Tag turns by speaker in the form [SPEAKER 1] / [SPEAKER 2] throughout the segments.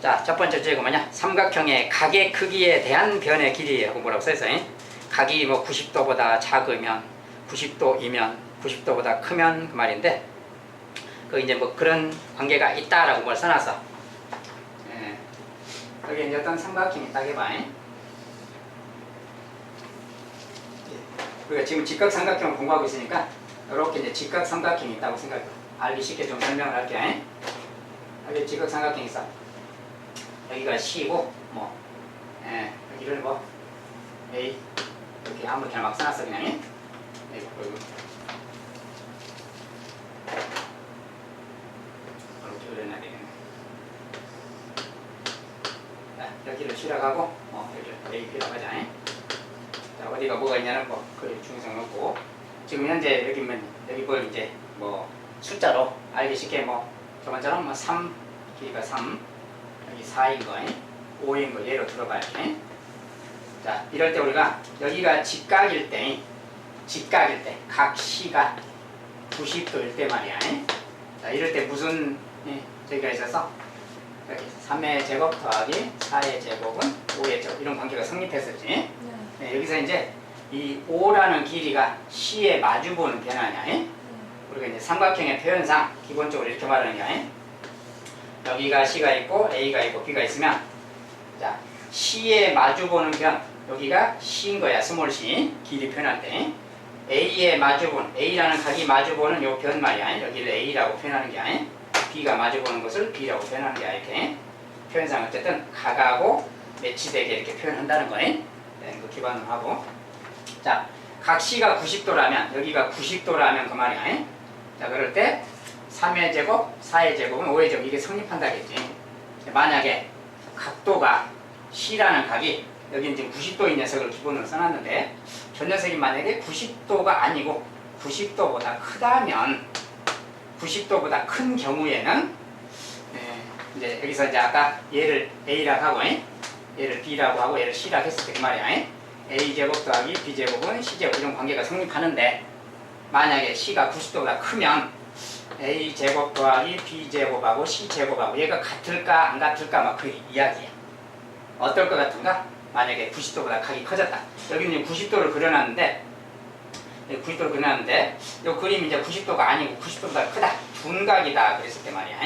[SPEAKER 1] 자, 첫 번째 주제가 뭐냐? 삼각형의 각의 크기에 대한 변의 길이하고 뭐라고 써있어요? 각이 뭐 90도보다 작으면, 90도이면, 90도보다 크면 그 말인데, 그 이제 뭐 그런 관계가 있다라고 뭘 써놨어. 예. 여기 이제 어떤 삼각형이 딱 해봐. 우리가 지금 직각삼각형을 공부하고 있으니까 이렇게 이제 직각삼각형이 있다고 생각해. 알기 쉽게 좀 설명을 할게. 여기 직각삼각형이 있어. 여기가 C고 뭐 여기를 뭐 A 이렇게 아무렇게나 막 써놨어 그냥. 이렇게 그려놔야 되겠네. 자, 여기를 C라고 하고 여기를 A라고 하자. 자, 어디가 뭐가 있냐는 뭐 그걸 중성 놓고 지금 현재 여기 뭘 이제 뭐 숫자로 알기 쉽게 뭐 저번처럼 뭐 3 길이가 3 여기 4인 거 5인 거 예로 들어봐야 돼. 자, 이럴 때 우리가 여기가 직각일 때 각 C가 90도일 때 말이야. 자, 이럴 때 무슨 저기가 있어서 여기 3의 제곱 더하기 4의 제곱은 5의 제곱 이런 관계가 성립했었지. 네, 여기서 이제 이 5라는 길이가 C에 마주보는 변화냐. 우리가 이제 삼각형의 표현상 기본적으로 이렇게 말하는 거야. 여기가 C가 있고 A가 있고 B가 있으면 자, C에 마주보는 변 여기가 C인 거야. 스몰 C 길이 표현할 때 A에 마주보는 A라는 각이 마주보는 요 변 말이야. 여기를 A라고 표현하는 게 아니야. B가 마주보는 것을 B라고 표현하는 게 이렇게 표현상 어쨌든 각하고 매치되게 이렇게 표현한다는 거예요. 네, 그 기반으로 하고 자, 각 C가 90도라면 여기가 90도라면 그 말이야. 자, 그럴 때 3의 제곱, 4의 제곱은 5의 제곱 이게 성립한다겠지. 만약에 각도가 C라는 각이 여기는 지금 90도인 녀석을 기본으로 써놨는데 저 녀석이 만약에 90도가 아니고 90도보다 크다면 90도보다 큰 경우에는 이제 여기서 이제 아까 얘를 A라고 하고 얘를 B라고 하고 얘를 C라고 했을 때 그 말이야. A제곱 더하기 B제곱은 C제곱 이런 관계가 성립하는데 만약에 C가 90도보다 크면 A제곱 더하기 B제곱하고 C제곱하고 얘가 같을까 안 같을까 막 그 이야기야. 어떨 것 같은가? 만약에 90도보다 각이 커졌다. 여기는 90도를 그려놨는데 이 그림이 이제 90도가 아니고 90도보다 크다. 둔각이다 그랬을 때 말이야.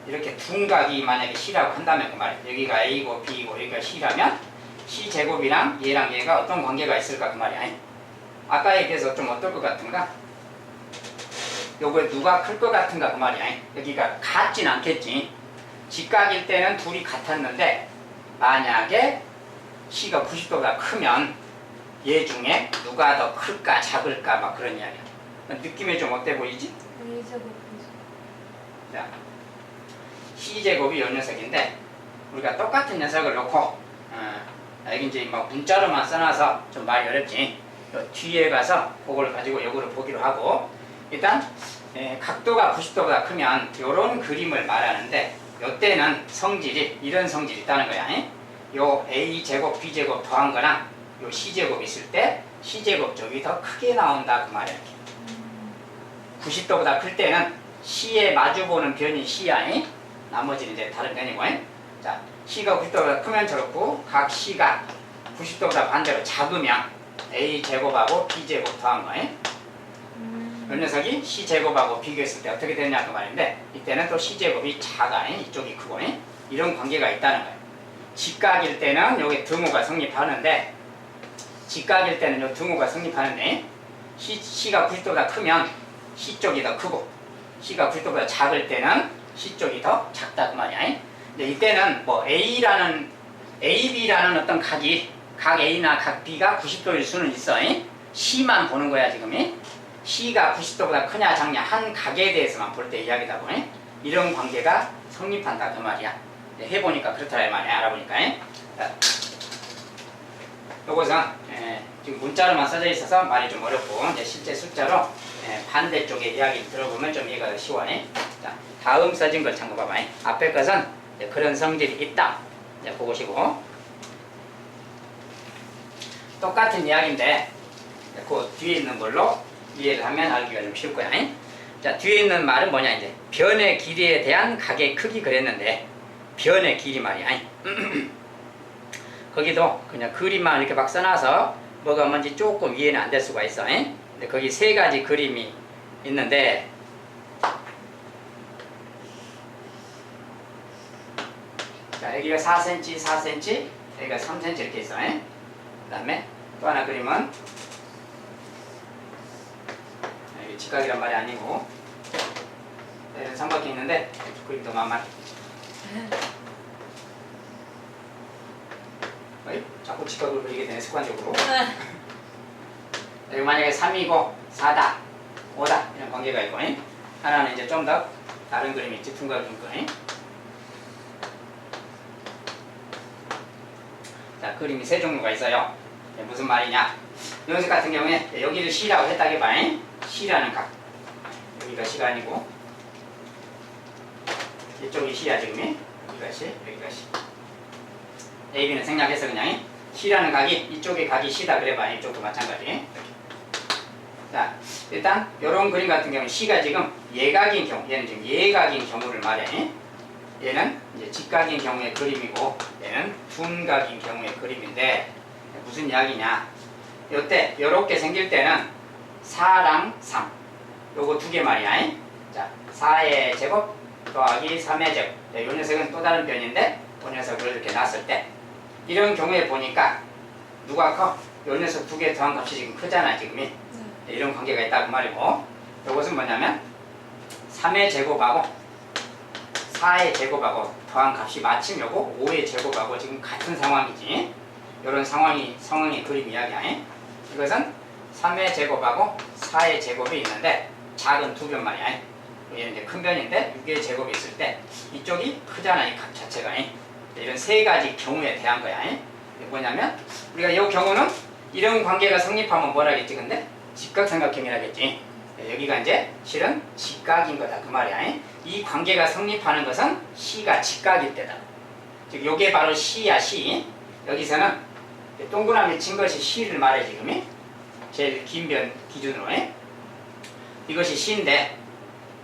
[SPEAKER 1] 이렇게 둔각이 만약에 C라고 한다면 그 말이야. 여기가 A고 B고 여기가 C라면 C제곱이랑 얘랑 얘가 어떤 관계가 있을까 그 말이야. 아까에 비해서 좀 어떨 것 같은가? 요거에 누가 클 것 같은가 그 말이야. 여기가 같진 않겠지. 직각일 때는 둘이 같았는데 만약에 C가 90도보다 크면 얘 중에 누가 더 클까 작을까 막 그런 이야기야. 느낌이 좀 어때 보이지? 자, C제곱이 요 녀석인데 우리가 똑같은 녀석을 놓고 여기 이제 막 문자로만 써놔서 좀 말이 어렵지. 요 뒤에 가서 그걸 가지고 요거를 보기로 하고 일단 각도가 90도보다 크면 요런 그림을 말하는데 요때는 성질이 이런 성질이 있다는 거야. 요 A제곱 B제곱 더한 거랑 요 C제곱 있을 때 C제곱 쪽이 더 크게 나온다 그 말이야. 90도보다 클 때는 C에 마주보는 변이 C야. 나머지는 이제 다른 변이고. 자, C가 90도보다 크면 저렇고 각 C가 90도보다 반대로 작으면 A제곱하고 B제곱 더한 거예요. 이 녀석이 C제곱하고 비교했을 때 어떻게 되느냐 그 말인데 이때는 또 C제곱이 작아. 이쪽이 크고 이런 관계가 있다는 거예요. 직각일 때는 여기 등호가 성립하는데 직각일 때는 요 등호가 성립하는데 C가 90도보다 크면 C 쪽이 더 크고 C가 90도보다 작을 때는 C 쪽이 더 작다 그 말이야. 근데 이때는 뭐 A라는 AB라는 어떤 각이 각 A나 각 B가 90도일 수는 있어. C만 보는 거야 지금. C가 90도보다 크냐 작냐 한 각에 대해서만 볼 때 이야기다 보니 이런 관계가 성립한다 그 말이야. 해보니까 그렇다 이 말이야. 알아보니까. 요것은 지금 문자로만 써져 있어서 말이 좀 어렵고 이제 실제 숫자로 반대쪽에 이야기 들어보면 좀 이해가 더 쉬워. 자, 다음 써진 걸 참고봐봐. 앞에 것은 그런 성질이 있다. 이제 보시고 똑같은 이야기인데 그 뒤에 있는 걸로 이해를 하면 알기가 좀 쉬울 거야. 자, 뒤에 있는 말은 뭐냐 이제 변의 길이에 대한 각의 크기 그랬는데 변의 길이 말이야. 거기도 그냥 그림만 이렇게 막 써놔서 뭐가 뭔지 조금 이해는 안 될 수가 있어. 근데 거기 세 가지 그림이 있는데 자, 여기가 4cm, 4cm, 여기가 3cm 이렇게 있어. 그 다음에 또 하나 그림은 여기 직각이란 말이 아니고 여기는 삼각형 있는데 그림도 만만. 자꾸 직각을 그리게 되네 습관적으로. 여기 만약에 3이고 4다, 5다 이런 관계가 있고 하나는 이제 좀 더 다른 그림이 있지 둔각인 거. 자, 그림이 세 종류가 있어요. 무슨 말이냐? 이 녀석 같은 경우에 여기를 C라고 했다게 봐. C라는 각. 여기가 C가 아니고 이쪽이 C야 지금. 여기가 C, 여기가 C. A, B는 생략해서 그냥 C라는 각이 이쪽의 각이 C다 그래봐. 이쪽도 마찬가지. 이렇게. 자, 일단 이런 그림 같은 경우는 C가 지금 예각인 경우, 얘는 지금 예각인 경우를 말해. 얘는 이제 직각인 경우의 그림이고 얘는 둔각인 경우의 그림인데 무슨 이야기냐? 요때 요렇게 생길 때는 4랑 3 요거 두 개 말이야. 자, 4의 제곱 더하기 3의 제곱. 요 녀석은 또 다른 변인데 요 녀석을 이렇게 놨을 때 이런 경우에 보니까 누가 커? 요 녀석 두 개 더한 값이 지금 크잖아 지금이. 이런 관계가 있다고 말이고 요것은 뭐냐면 3의 제곱하고 4의 제곱하고 더한 값이 마침 요거 5의 제곱하고 지금 같은 상황이지. 이런 상황의 그림 이야기야. 이것은 3의 제곱하고 4의 제곱이 있는데 작은 두 변 말이야. 얘는 이제 큰 변인데 6의 제곱이 있을 때 이쪽이 크잖아 이 값 자체가. 이런 세 가지 경우에 대한 거야. 이게 뭐냐면 우리가 이 경우는 이런 관계가 성립하면 뭐라겠지 근데 직각삼각형이라겠지. 여기가 이제 실은 직각인 거다 그 말이야. 이 관계가 성립하는 것은 C가 직각일 때다. 즉 요게 바로 C야 C. 여기서는 동그라미 친 것이 C를 말해 지금. 제일 긴 변 기준으로. 이것이 C인데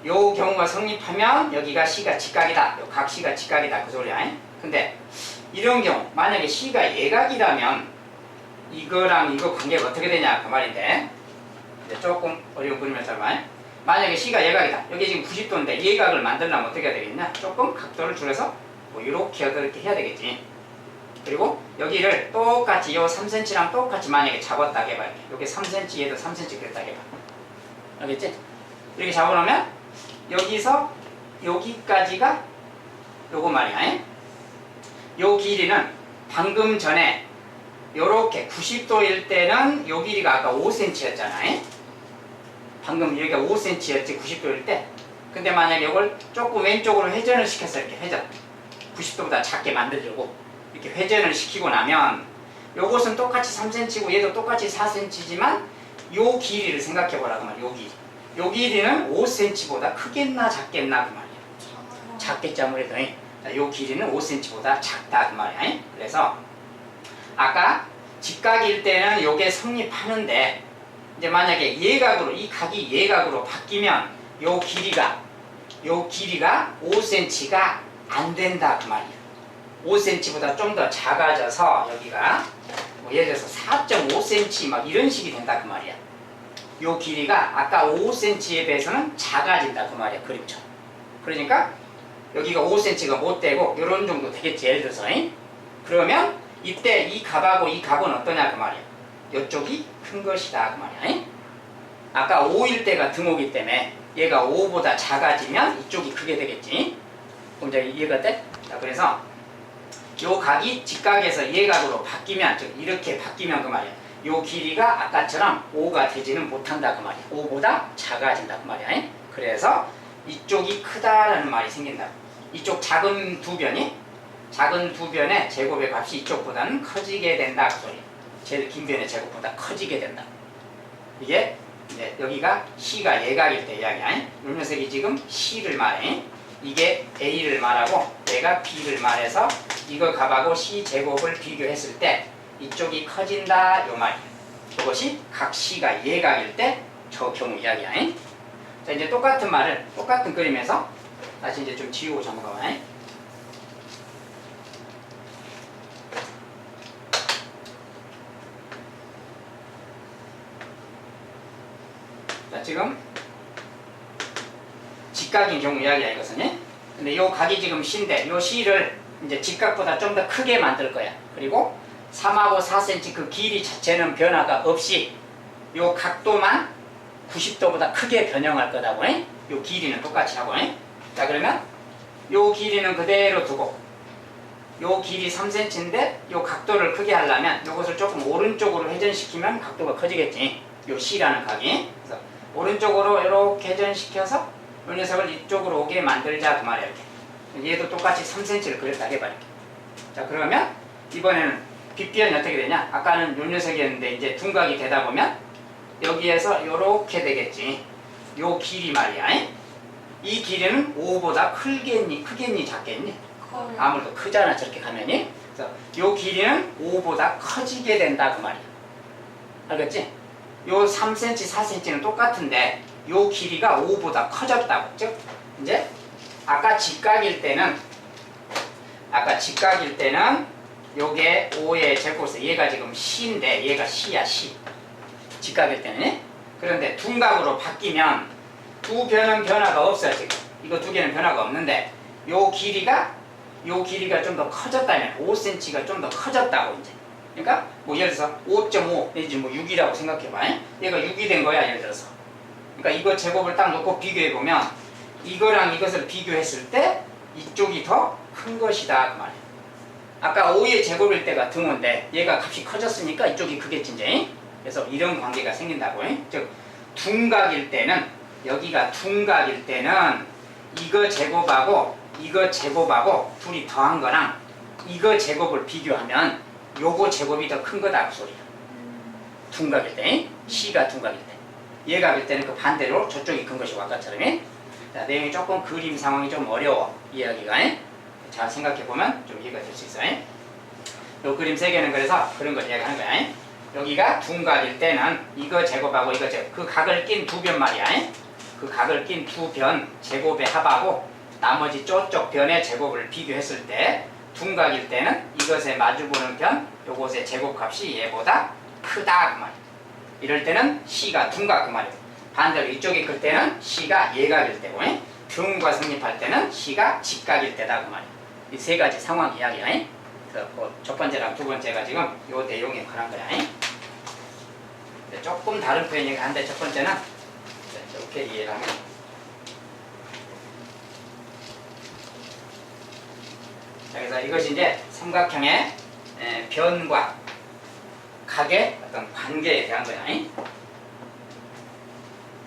[SPEAKER 1] 요 경우가 성립하면 여기가 C가 직각이다. 요 각 C가 직각이다 그 소리야. 근데 이런 경우 만약에 C가 예각이라면 이거랑 이거 관계가 어떻게 되냐 그 말인데 이제 조금 어려운 그림을 잡아. 만약에 C가 예각이다. 여기 지금 90도인데 예각을 만들려면 어떻게 해야 되겠냐? 조금 각도를 줄여서 뭐 이렇게 해야 되겠지. 그리고 여기를 똑같이 요 3cm랑 똑같이 만약에 잡았다 해봐. 여기 3cm 얘도 3cm 그랬다 해봐. 알겠지? 이렇게 잡아놓으면 여기서 여기까지가 요거 말이야. 요 길이는 방금 전에 요렇게 90도일 때는 요 길이가 아까 5cm였잖아. 방금 여기가 5cm였지 90도일 때. 근데 만약에 이걸 조금 왼쪽으로 회전을 시켰어. 이렇게 회전 90도보다 작게 만들려고 이렇게 회전을 시키고 나면 요것은 똑같이 3cm고 얘도 똑같이 4cm지만 요 길이를 생각해 보라 그 말이야. 요 길이. 요 길이는 5cm보다 크겠나 작겠나 그 말이야. 작겠지 아무래도. 요 길이는 5cm보다 작다 그 말이야. 그래서 아까 직각일 때는 요게 성립하는데 이제 만약에 예각으로 이 각이 예각으로 바뀌면 요 길이가 5cm가 안 된다 그 말이야. 5cm보다 좀 더 작아져서 여기가 뭐 예를 들어서 4.5cm 막 이런 식이 된다 그 말이야. 요 길이가 아까 5cm에 비해서는 작아진다 그 말이야 그림처럼. 그러니까 여기가 5cm가 못 되고 요런 정도 되겠지 예를 들어서. 그러면 이때 이 값하고 이 값은 어떠냐 그 말이야. 이쪽이 큰 것이다 그 말이야. 아까 5일 때가 등호기 때문에 얘가 5보다 작아지면 이쪽이 크게 되겠지. 그럼 이제 이해가 돼? 자, 그래서 요 각이 직각에서 예각으로 바뀌면 즉 이렇게 바뀌면 그 말이야. 요 길이가 아까처럼 5가 되지는 못한다 그 말이야. 5보다 작아진다 그 말이야. 그래서 이쪽이 크다라는 말이 생긴다. 이쪽 작은 두 변의 제곱의 값이 이쪽보다는 커지게 된다 그 소리. 제일 긴 변의 제곱보다 커지게 된다. 이게 이제 여기가 C가 예각일 때 이야기야. 이 녀석이 지금 C를 말해. 이게 A를 말하고 얘가 B를 말해서 이거 값하고 C 제곱을 비교했을 때 이쪽이 커진다 요 말이야. 그것이 각 C가 예각일 때 저 경우 이야기야. 자, 이제 똑같은 말을 똑같은 그림에서 다시 이제 좀 지우고 넘어가봐. 자, 지금 직각인 경우 이야기야 이것은. 근데 요 각이 지금 C인데 요 C를 이제 직각보다 좀 더 크게 만들 거야. 그리고 3하고 4cm 그 길이 자체는 변화가 없이 요 각도만 90도보다 크게 변형할 거다고. 요 길이는 똑같이 하고. 자, 그러면 요 길이는 그대로 두고 요 길이 3cm인데 요 각도를 크게 하려면 요것을 조금 오른쪽으로 회전시키면 각도가 커지겠지. 요 C라는 각이. 그래서 오른쪽으로 이렇게 회전시켜서 요 녀석을 이쪽으로 오게 만들자 그 말이야. 이렇게. 얘도 똑같이 3cm를 그렸다 해봐. 이렇게. 자, 그러면 이번에는 빗변이 어떻게 되냐? 아까는 요 녀석이었는데 이제 둔각이 되다 보면 여기에서 요렇게 되겠지. 요 길이 말이야. 이 길이는 5보다 크겠니 작겠니? 아무래도 크잖아 저렇게 가면이. 그래서 요 길이는 5보다 커지게 된다 그 말이야. 알겠지? 요 3cm 4cm는 똑같은데 요 길이가 5보다 커졌다고. 즉 이제 아까 직각일 때는 요게 5의 제곱에서 얘가 지금 C인데 얘가 C야 C. 직각일 때는. 그런데 둔각으로 바뀌면 두 변은 변화가 없어요 지금. 이거 두 개는 변화가 없는데 요 길이가 좀 더 커졌다면 5cm가 좀 더 커졌다고 이제. 그러니까 뭐 예를 들어서 5.5 내지 뭐 6이라고 생각해봐. 얘가 6이 된 거야 예를 들어서. 그러니까 이거 제곱을 딱 놓고 비교해 보면 이거랑 이것을 비교했을 때 이쪽이 더 큰 것이다 그 말이야. 아까 5의 제곱일 때가 등호인데 얘가 값이 커졌으니까 이쪽이 크겠지 이제. 그래서 이런 관계가 생긴다고. 즉 둔각일 때는 여기가 둔각일 때는 이거 제곱하고 둘이 더한 거랑 이거 제곱을 비교하면 요거 제곱이 더 큰 거다 그 소리야. 둔각일 때. C가 둔각일 때. 얘각일 때는 그 반대로 저쪽이 큰 것이고 아까처럼. 자, 내용이 조금 그림 상황이 좀 어려워 이야기가. 잘 생각해보면 좀 이해가 될 수 있어. 요 그림 세 개는 그래서 그런 걸 이야기하는 거야. 여기가 둔각일 때는 이거 제곱하고 이거 제곱, 그 각을 낀 두 변 말이야. 그 각을 낀 두 변 제곱의 합하고 나머지 저쪽 변의 제곱을 비교했을 때 둔각일 때는 이것에 마주보는 변, 요것의 제곱값이 얘보다 크다 그 말이야. 이럴 때는 C가 둔각 그 말이야. 반대로 이쪽이 클 때는 C가 예각일 때고, 등호가 성립할 때는 C가 직각일 때다 그 말이야. 이 세 가지 상황 이야기야. 그래서 첫 번째랑 두 번째가 지금 요 내용에 관한 거야. 조금 다른 표현이긴 한데 첫 번째는 이렇게 이해를 하면 자, 그래서 이것이 이제 삼각형의 변과 각의 어떤 관계에 대한 거야.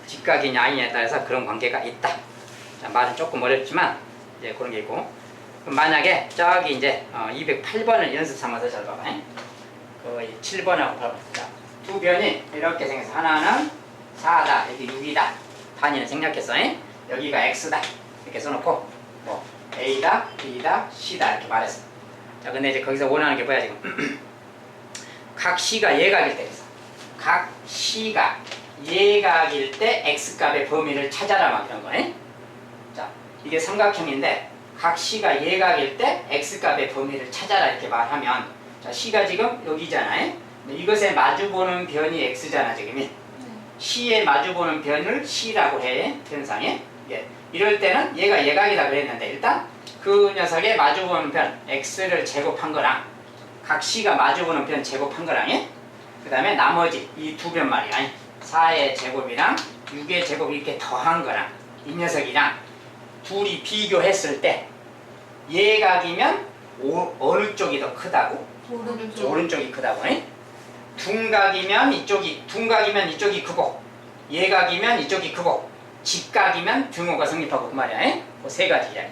[SPEAKER 1] 직각이냐 아니냐에 따라서 그런 관계가 있다. 자, 말은 조금 어렵지만 이제 그런 게 있고. 그럼 만약에 저기 이제 208번을 연습 삼아서 잘 봐봐. 거의 7번하고 8번. 자, 두 변이 이렇게 생겨서 하나는 4다, 여기 6이다. 단위는 생략했어. 여기가 X다. 이렇게 써놓고 뭐 A다, B다, C다 이렇게 말했어. 자, 근데 이제 거기서 원하는 게 뭐야 지금? 각 C가 예각일 때, 각 C가 예각일 때 X값의 범위를 찾아라 막 이런 거네. 자, 이게 삼각형인데 각 C가 예각일 때 X값의 범위를 찾아라 이렇게 말하면, 자, C가 지금 여기잖아요. 이것에 마주보는 변이 X잖아 지금이. C에 마주보는 변을 C라고 해 변상에. 예. 이럴 때는 얘가 예각이다 그랬는데 일단 그 녀석에 마주보는 변 X를 제곱한 거랑 각 C가 마주보는 변 제곱한 거랑, 그 다음에 나머지 이 두 변 말이야. 4의 제곱이랑 6의 제곱 이렇게 더한 거랑 이 녀석이랑 둘이 비교했을 때 예각이면 어느 쪽이 더 크다고? 오른쪽이 크다고. 둔각이면 이쪽이 크고 예각이면 이쪽이 크고 직각이면 등호가 성립하고 그 말이야. 그 세 가지야.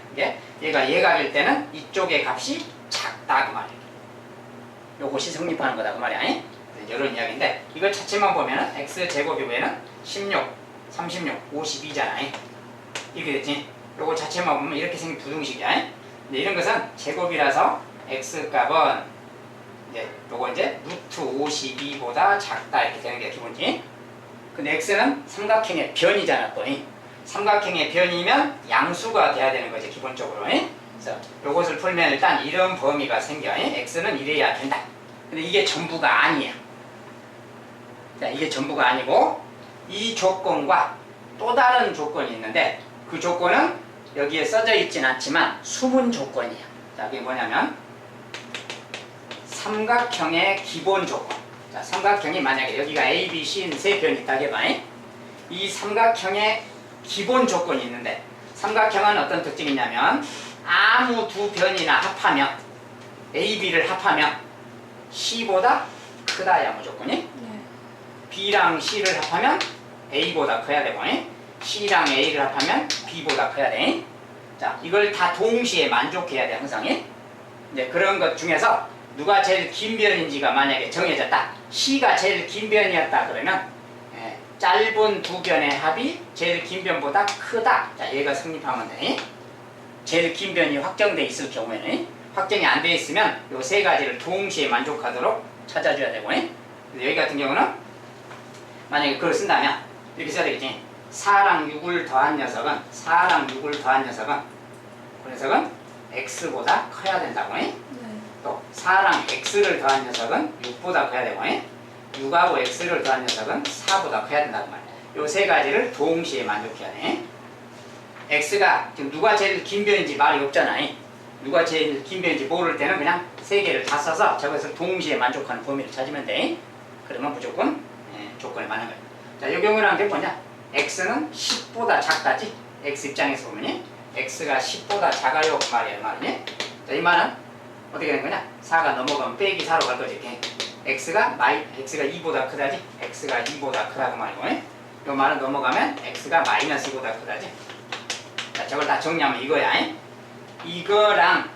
[SPEAKER 1] 얘가 예각일 때는 이쪽의 값이 작다 그 말이야. 요것이 성립하는 거다 그 말이야. 이런 이야기인데 이걸 자체만 보면은 x제곱 이후에는 16, 36, 52잖아. 이렇게 됐지. 요거 자체만 보면 이렇게 생긴 부등식이야. 근데 이런 것은 제곱이라서 x값은 이제 요거 이제 루트 52보다 작다 이렇게 되는 게 기본이지. 근데 x는 삼각형의 변이잖아 또. 삼각형의 변이면 양수가 돼야 되는 거지 기본적으로. 그래서 요것을 풀면 일단 이런 범위가 생겨. x는 이래야 된다. 근데 이게 전부가 아니야. 자, 이게 전부가 아니고 이 조건과 또 다른 조건이 있는데 그 조건은 여기에 써져 있진 않지만 숨은 조건이야. 자, 그게 뭐냐면 삼각형의 기본 조건. 자, 삼각형이 만약에 여기가 A, B, C는 세 변이 있다고 해봐. 이 삼각형의 기본 조건이 있는데 삼각형은 어떤 특징이 있냐면 아무 두 변이나 합하면 A, B를 합하면 C보다 크다야 무조건이.
[SPEAKER 2] 네.
[SPEAKER 1] B랑 C를 합하면 A보다 커야 되고 C랑 A를 합하면 B보다 커야 돼. 자, 이걸 다 동시에 만족해야 돼 항상. 이제 그런 것 중에서 누가 제일 긴 변인지가 만약에 정해졌다. C가 제일 긴 변이었다 그러면 짧은 두 변의 합이 제일 긴 변보다 크다. 자, 얘가 성립하면 돼. 제일 긴 변이 확정돼 있을 경우에는 확정이 안 돼 있으면 요 세 가지를 동시에 만족하도록 찾아줘야 되고 여기 같은 경우는 만약에 그걸 쓴다면 이렇게 써야 되겠지. 4랑 6을 더한 녀석은 그 녀석은 x보다 커야 된다고.
[SPEAKER 2] 네.
[SPEAKER 1] 또 4랑 x를 더한 녀석은 6보다 커야 되고 6하고 x를 더한 녀석은 4보다 커야 된다고 말이야. 요 세 가지를 동시에 만족해야 돼. x가 지금 누가 제일 긴 변인지 말이 없잖아. 누가 제일 긴 변인지 모를 때는 그냥 세 개를 다 써서 저것을 동시에 만족하는 범위를 찾으면 돼. 그러면 무조건 조건에 맞는 거야. 자, 이 경우라는 게 뭐냐? x는 10보다 작다지? x 입장에서 보면 x가 10보다 작아요 그 말이야. 자, 이 말은 어떻게 되는 거냐? 4가 넘어가면 빼기 4로 갈 거지. x가 2보다 크다지? x가 2보다 크다고 말이고 이 말은 넘어가면 x가 마이너스 2보다 크다지? 자, 저걸 다 정리하면 이거야. 이거랑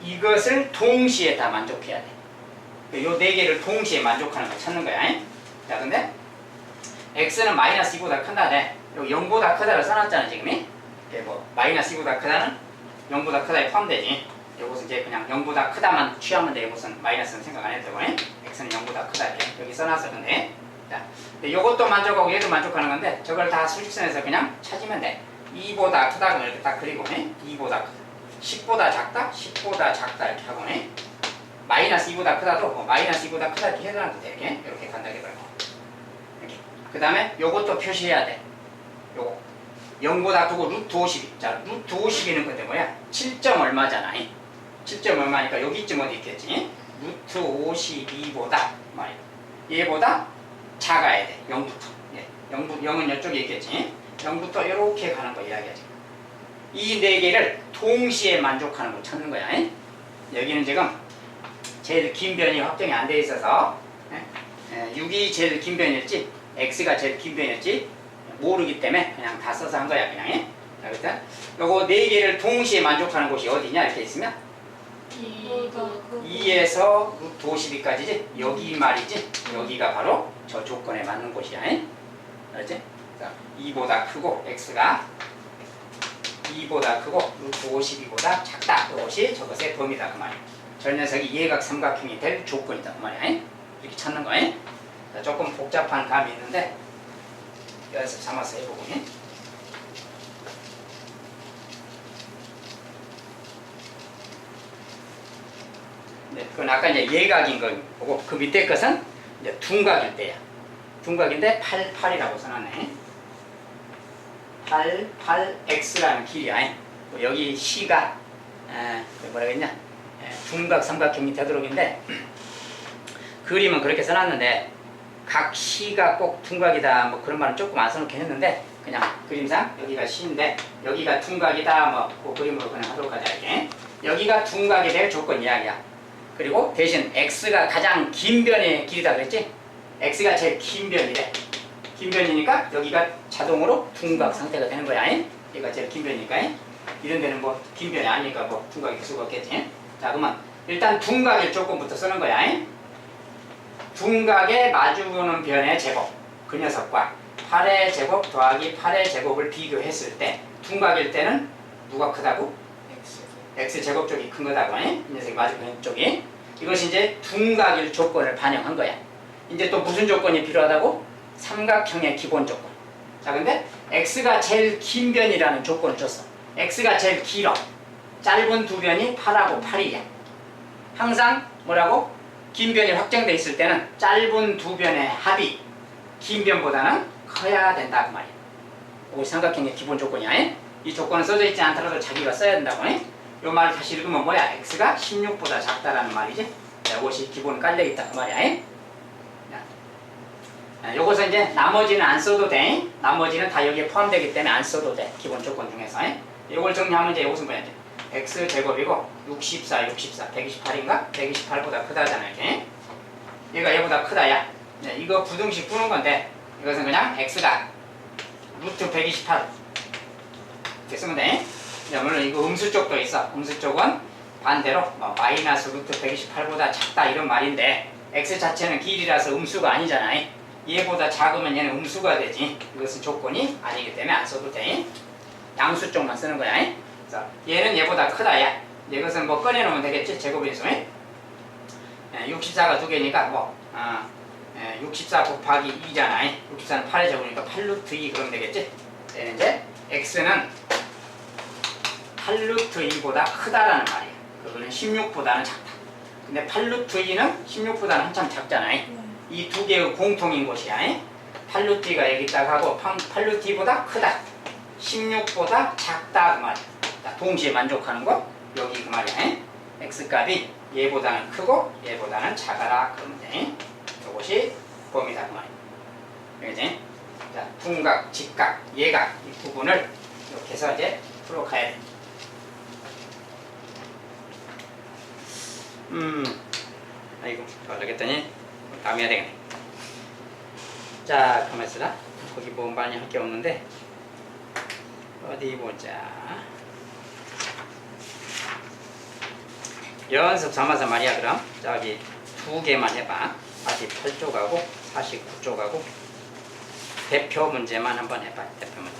[SPEAKER 1] 이것을 동시에 다 만족해야 돼. 요 네 개를 동시에 만족하는 걸 찾는 거야. 자, 근데 x는 마이너스 2보다 큰다네. 여기 0보다 크다를 써놨잖아 지금. 뭐 마이너스 2보다 크다는 0보다 크다에 포함되지. 요것은 이제 그냥 0보다 크다만 취하면 돼. 요것은 마이너스는 생각 안 해도 되고 x는 0보다 크다 이렇게 여기 써놨어. 근데 자, 요것도 만족하고 얘도 만족하는 건데 저걸 다 수직선에서 그냥 찾으면 돼. 2보다 크다 이렇게 딱 그리고 2보다 크다 10보다 작다 10보다 작다 이렇게 하고 마이너스 2보다 크다도 마이너스 2보다 크다 이렇게 해도 돼. 이렇게 간다게 말고 그 다음에 요것도 표시해야 돼. 요거 0보다 크고 루트 52. 자, 루트 52는 근데 뭐야? 7점 얼마잖아. 7점 얼마니까 여기쯤 어디 있겠지? 루트 52보다 얘보다 작아야 돼. 0부터. 0은 이쪽에 있겠지. 0부터 이렇게 가는 거 이야기하지. 이 네 개를 동시에 만족하는 걸 찾는 거야. 여기는 지금 제일 긴 변이 확정이 안 돼 있어서 6이 제일 긴 변이었지 x가 제일 긴 변이었지 모르기 때문에 그냥 다 써서 한 거야 그냥. 자, 일단 요거 네 개를 동시에 만족하는 곳이 어디냐 이렇게 있으면 2에서 루트 52까지지 여기 말이지. 여기가 바로 저 조건에 맞는 곳이야. 알았지? 자, 2보다 크고 x가 2보다 크고 루트 52보다 작다. 그것이 저것의 범위다 그 말이야. 저 녀석이 예각 삼각형이 될 조건이다 그 말이야. 이렇게 찾는 거야. 자, 조금 복잡한 감이 있는데 연습 삼아서 해보고. 네, 그건 아까 이제 예각인 걸 보고 그 밑에 것은 이제 둔각일 때야. 둔각인데 88이라고 써놨네. 88x라는 길이야. 여기 C가 뭐라 그랬냐? 둔각 삼각형이 되도록인데 그림은 그렇게 써놨는데 각 C가 꼭 둔각이다 뭐 그런 말은 조금 안 써놓긴 했는데 그냥 그림상 여기가 C인데 여기가 둔각이다 뭐 그 그림으로 그냥 하도록 하자 이렇게. 여기가 둔각이 될 조건 이야기야. 그리고 대신 x가 가장 긴 변의 길이다 그랬지? x가 제일 긴 변이래. 긴 변이니까 여기가 자동으로 둔각 상태가 되는 거야. 얘가 제일 긴 변이니까. 이런 데는 뭐 긴 변이 아니니까 뭐 둔각이 될 수가 없겠지. 자, 그러면 일단 둔각일 조건부터 쓰는 거야. 둔각에 마주보는 변의 제곱 그 녀석과 8의 제곱 더하기 8의 제곱을 비교했을 때 둔각일 때는 누가 크다고? x제곱 쪽이 큰 거다고. 이 녀석이 마주보는 쪽이. 이것이 이제 둔각일 조건을 반영한 거야. 이제 또 무슨 조건이 필요하다고? 삼각형의 기본 조건. 자, 근데 x가 제일 긴 변이라는 조건을 줬어. x가 제일 길어. 짧은 두 변이 8하고 8이야. 항상 뭐라고? 긴 변이 확정돼 있을 때는 짧은 두 변의 합이 긴 변보다는 써야 된다 그 말이야. 이거 삼각형의 기본 조건이야. 이 조건은 써져 있지 않더라도 자기가 써야 된다고. 이 말을 다시 읽으면 뭐야? x가 16보다 작다라는 말이지. 자, 이것이 기본 깔려 있다 그 말이야. 요것은 이제 나머지는 안 써도 돼. 나머지는 다 여기에 포함되기 때문에 안 써도 돼. 기본 조건 중에서. 이걸 정리하면 이제 이것은 뭐야? x 제곱이고 64, 128인가? 128보다 크다잖아. 이렇게. 얘가 얘보다 크다 야. 이거 부등식 푸는 건데 이것은 그냥 x가 루트 128 이렇게 쓰면 돼. 물론 이거 음수 쪽도 있어. 음수 쪽은 반대로 마이너스 루트 128보다 작다 이런 말인데 x 자체는 길이라서 음수가 아니잖아. 얘보다 작으면 얘는 음수가 되지. 이것은 조건이 아니기 때문에 안 써도 돼. 양수 쪽만 쓰는 거야. 그래서 얘는 얘보다 크다 야. 이것은 뭐 꺼내놓으면 되겠지. 제곱인수. 64가 두 개니까 64 곱하기 2잖아. 64는 8의 제곱이니까 8루트 2 그러면 되겠지. 얘는 이제 x는 8루트 2보다 크다라는 말이야. 그거는 16보다는 작다. 근데 8루트 2는 16보다는 한참 작잖아. 이 두 개의 공통인 것이야. 8루트 2가 여기 있다고 하고 8루트 2보다 크다. 16보다 작다 그 말이야. 동시에 만족하는 거 여기 그 말이야. x값이 얘보다는 크고 얘보다는 작아라 그러면 돼. 이것이 범위다 그 말이야. 그지? 자, 둔각, 직각, 예각 이 부분을 이렇게 해서 이제 풀어가야 돼. 아이고 걸리겠더니 다음에 해야 되겠네. 자, 가만 있어라. 거기 뭐 많이 할 게 없는데 어디 보자. 연습 삼아서 말이야. 그럼 저기 두 개만 해봐. 48쪽하고 49쪽하고 대표 문제만 한번 해봐. 대표 문제.